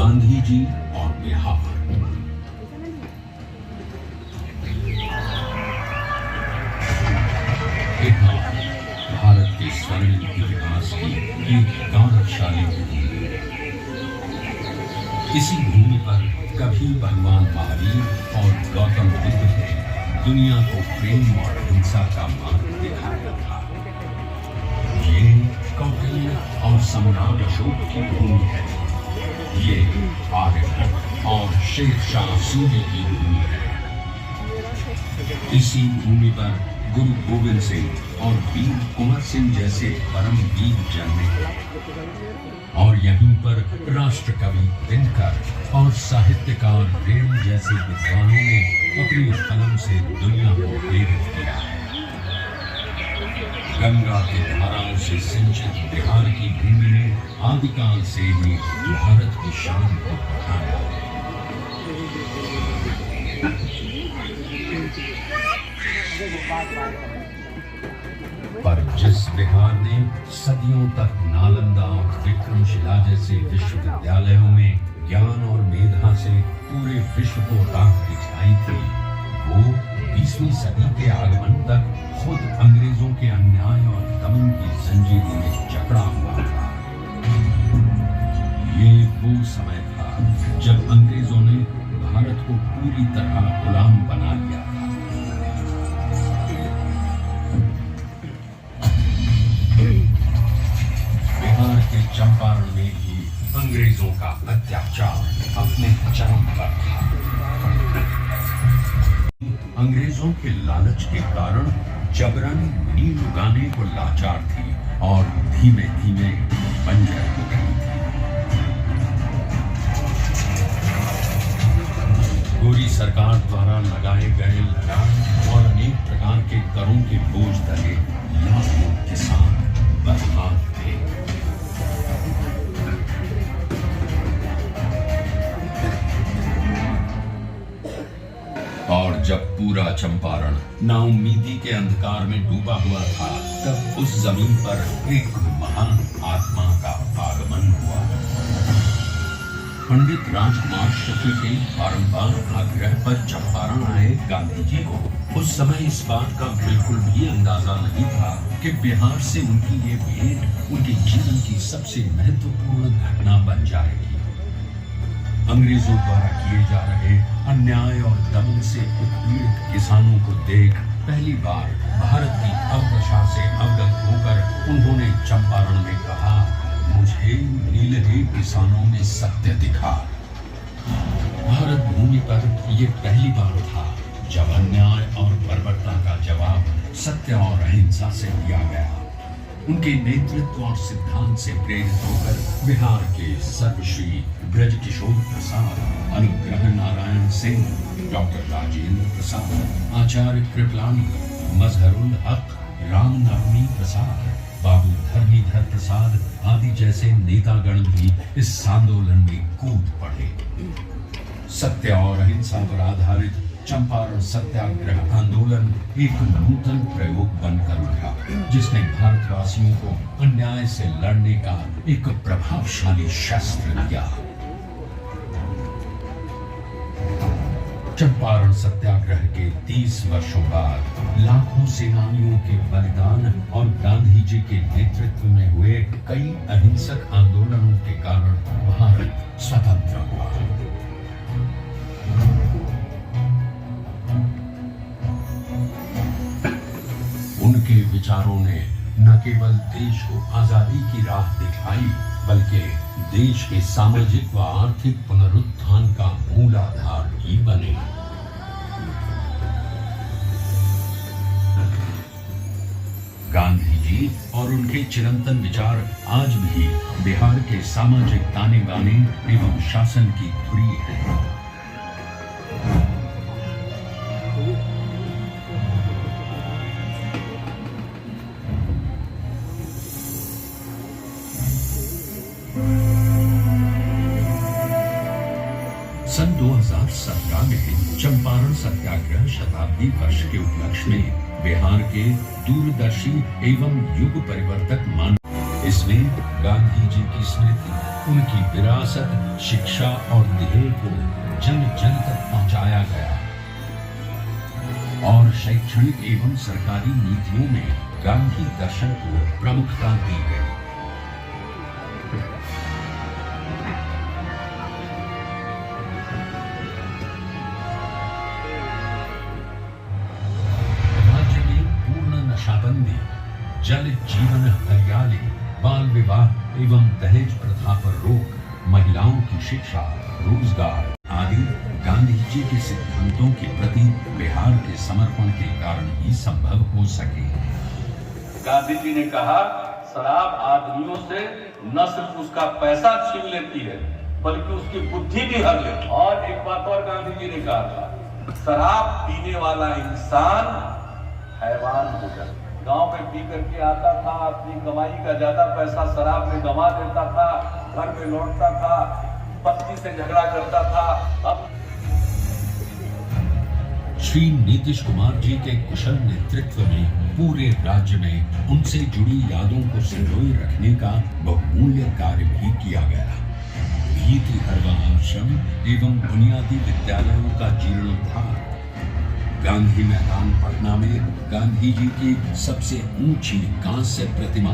गांधी जी और बिहार। बिहार भारत के स्वर्णिम इतिहास की एक गौरवशाली भूमि है। इसी भूमि पर कभी भगवान महावीर और गौतम बुद्ध ने दुनिया को प्रेम और हिंसा का मार्ग दिखाया था। ये कौटिल्य और सम्राट अशोक की भूमि है। ये आर्यभट्ट और शेरशाह सूरी की भूमि है। इसी भूमि पर गुरु गोविंद सिंह और वीर कुंवर सिंह जैसे परम वीर जन्मे और यहीं पर राष्ट्र कवि दिनकर और साहित्यकार प्रेम जैसे विद्वानों ने अपनी कलम से दुनिया को प्रेरित किया है। गंगा की धाराओं से सिंचित बिहार की भूमि ने आदिकाल से ही भारत की शान को बढ़ाया। पर जिस बिहार ने सदियों तक नालंदा और विक्रमशिला जैसे विश्वविद्यालयों में ज्ञान और मेधा से पूरे विश्व को राह दिखाई थी, वो 20वीं सदी के आगमन तक खुद अंग्रेजों के अन्याय और दमन की जंजीरों में जकड़ा हुआ था। ये वो समय था जब अंग्रेजों ने भारत को पूरी तरह गुलाम बना लिया था। बिहार के चंपारण में भी अंग्रेजों का अत्याचार अपने चरम पर था। अंग्रेजों के लालच के कारण जबरन नील उगाने को लाचार थी और धीमे धीमे बंजर हो गई थी। गोरी सरकार द्वारा लगाए गए लगान और अनेक प्रकार के करों के बोझ तले लाखों किसान बर्बाद थे। और जब पूरा चंपारण नाउम्मीदी के अंधकार में डूबा हुआ था, तब उस जमीन पर एक महान आत्मा का आगमन हुआ। पंडित राजकुमार शुक्ल के बारंबार आग्रह पर चंपारण आए गांधी जी को उस समय इस बात का बिल्कुल भी अंदाजा नहीं था कि बिहार से उनकी ये भेंट उनके जीवन की सबसे महत्वपूर्ण घटना बन जाएगी। अंग्रेजों द्वारा किए जा रहे अन्याय और दमन से उत्पीड़ित किसानों को देख पहली बार भारत की अवदशा से अवगत होकर उन्होंने चंपारण में कहा, मुझे नीलहे किसानों में सत्य दिखा। भारत भूमि पर यह पहली बार था जब अन्याय और बर्बरता का जवाब सत्य और अहिंसा से दिया गया। उनके नेतृत्व और सिद्धांत से प्रेरित होकर बिहार के सर्वश्री ब्रजकिशोर प्रसाद, अनुग्रह नारायण सिंह, डॉक्टर राजेंद्र प्रसाद, आचार्य कृपलानी, मजहरुल हक, रामनवमी प्रसाद, बाबू धर्मीधर प्रसाद आदि जैसे नेतागण भी इस आंदोलन में कूद पड़े। सत्य और अहिंसा पर आधारित चंपारण सत्याग्रह आंदोलन एक नूतन प्रयोग बनकर उठा, जिसने भारतवासियों को अन्याय से लड़ने का एक प्रभावशाली शस्त्र दिया। चंपारण सत्याग्रह के 30 वर्षों बाद लाखों सेनानियों के बलिदान और गांधी जी के नेतृत्व में हुए कई अहिंसक आंदोलनों के कारण भारत स्वतंत्र हुआ। उनके विचारों ने न केवल देश को आजादी की राह दिखाई, बल्कि देश के सामाजिक व आर्थिक पुनरुत्थान का मूलाधार भी बने। गांधी जी और उनके चिरंतन विचार आज भी बिहार के सामाजिक ताने बाने एवं शासन की धुरी है। सन 2017 में चंपारण सत्याग्रह शताब्दी वर्ष के उपलक्ष्य में बिहार के दूरदर्शी एवं युग परिवर्तक मान इसमें गांधी जी की स्मृति, उनकी विरासत, शिक्षा और ध्येय को जन जन तक पहुंचाया गया और शैक्षणिक एवं सरकारी नीतियों में गांधी दर्शन को प्रमुखता दी गई। राज्य में पूर्ण नशाबंदी, जल जीवन हरियाली, बाल विवाह एवं दहेज प्रथा पर रोक, महिलाओं की शिक्षा, रोजगार आदि गांधी जी के सिद्धांतों के प्रति बिहार के समर्पण के कारण ही संभव हो सके। गांधी जी ने कहा, शराब आदमियों से न सिर्फ उसका पैसा छीन लेती है बल्कि उसकी बुद्धि भी हर लेती है। और एक बात और गांधी जी ने कहा था, शराब पीने वाला इंसान हैवान हो जाए। गांव में पी करके आता था, अपनी कमाई का ज्यादा पैसा शराब में गंवा देता था, घर में लौटता था, पत्नी से झगड़ा करता था। अब श्री नीतीश कुमार जी के कुशल नेतृत्व में पूरे राज्य में उनसे जुड़ी यादों को संजोए रखने का बहुमूल्य कार्य भी किया गया। भीति हरवा आश्रम एवं बुनियादी विद्यालयों का जीर्णोद्धार, गांधी मैदान पटना में गांधी जी की सबसे ऊंची कांस्य प्रतिमा,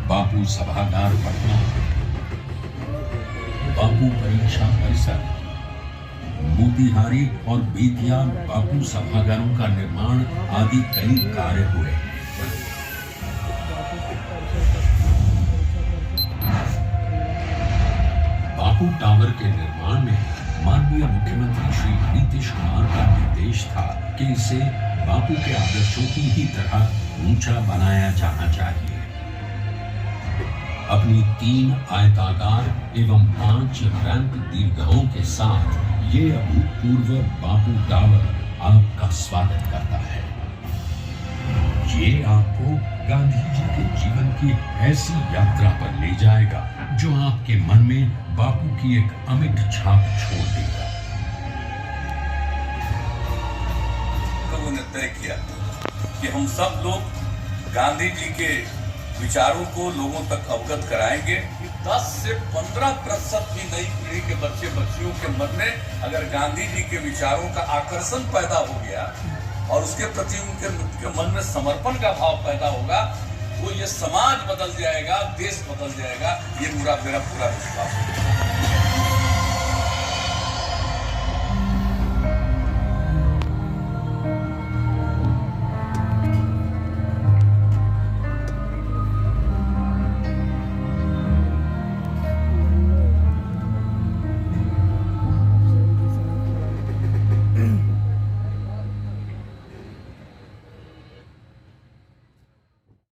बापू सभागार पटना, बापू परीक्षा परिसर, मोतिहारी और बेतिया बापू सभागारों का निर्माण आदि कई कार्य हुए। बापू टावर के निर्माण में माननीय मुख्यमंत्री श्री नीतीश कुमार का निर्देश था कि इसे बापू के आदर्शों की ही तरह ऊंचा बनाया जाना चाहिए। अपनी 3 आयताकार एवं 5 रैंप दीर्घाओं के साथ ये अभूतपूर्व बापू टावर आपका स्वागत करता है। ये आपको गांधी जी के जीवन की ऐसी यात्रा पर ले जाएगा जो आपके मन में बापू की एक अमिट छाप छोड़ देगा। लोगों ने तय किया कि हम सब लोग गांधी जी के विचारों को लोगों तक अवगत कराएंगे। 10 से 15% भी नई पीढ़ी के बच्चे बच्चियों के मन में अगर गांधी जी के विचारों का आकर्षण पैदा हो गया और उसके प्रति उनके मन में समर्पण का भाव पैदा होगा, वो ये समाज बदल जाएगा, देश बदल जाएगा। ये मेरा पूरा विश्वास है।